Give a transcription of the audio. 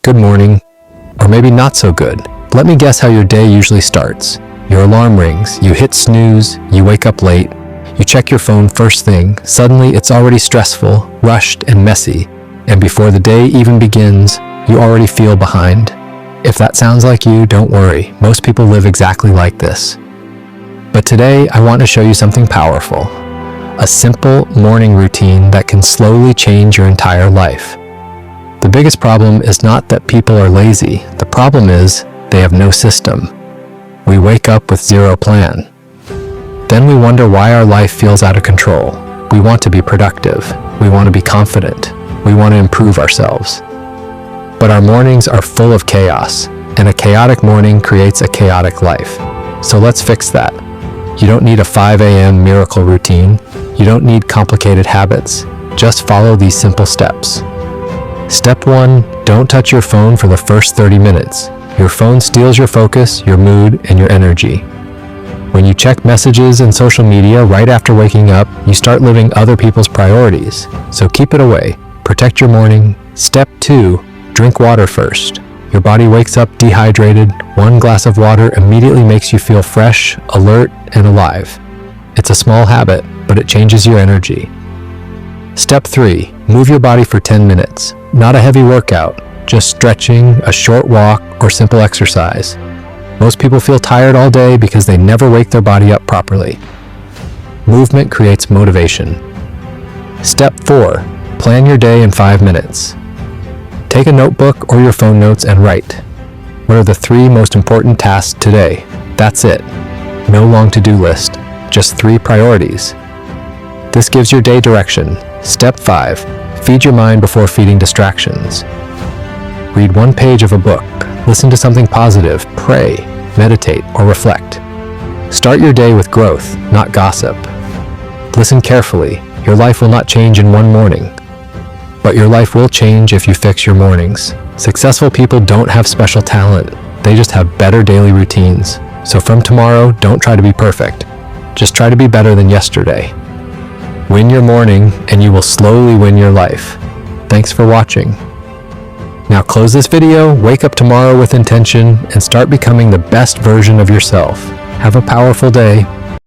good morning, or maybe not so good. Let me guess how your day usually starts. Your alarm rings, you hit snooze, you wake up late, you check your phone first thing, suddenly it's already stressful, rushed, and messy, and before the day even begins, you already feel behind. If that sounds like you, don't worry, most people live exactly like this. But today, I want to show you something powerful. A simple morning routine that can slowly change your entire life. The biggest problem is not that people are lazy, the problem is they have no system. We wake up with zero plan. Then we wonder why our life feels out of control. We want to be productive. We want to be confident. We want to improve ourselves. But our mornings are full of chaos, and a chaotic morning creates a chaotic life. So let's fix that. You don't need a 5 a.m. miracle routine. You don't need complicated habits. Just follow these simple steps. Step 1, don't touch your phone for the first 30 minutes. Your phone steals your focus, your mood, and your energy. When you check messages and social media right after waking up, you start living other people's priorities. So keep it away. Protect your morning. Step 2, drink water first. Your body wakes up dehydrated. 1 glass of water immediately makes you feel fresh, alert, and alive. It's a small habit, but it changes your energy. Step 3, move your body for 10 minutes. Not a heavy workout, just stretching, a short walk, or simple exercise. Most people feel tired all day because they never wake their body up properly. Movement creates motivation. Step 4, plan your day in 5 minutes. Take a notebook or your phone notes and write. What are the 3 most important tasks today? That's it. No long to-do list, just 3 priorities. This gives your day direction. Step 5, feed your mind before feeding distractions. Read 1 page of a book, listen to something positive, pray, meditate, or reflect. Start your day with growth, not gossip. Listen carefully. Your life will not change in 1 morning. But your life will change if you fix your mornings. Successful people don't have special talent. They just have better daily routines. So from tomorrow, don't try to be perfect. Just try to be better than yesterday. Win your morning, and you will slowly win your life. Thanks for watching. Now close this video, wake up tomorrow with intention, and start becoming the best version of yourself. Have a powerful day.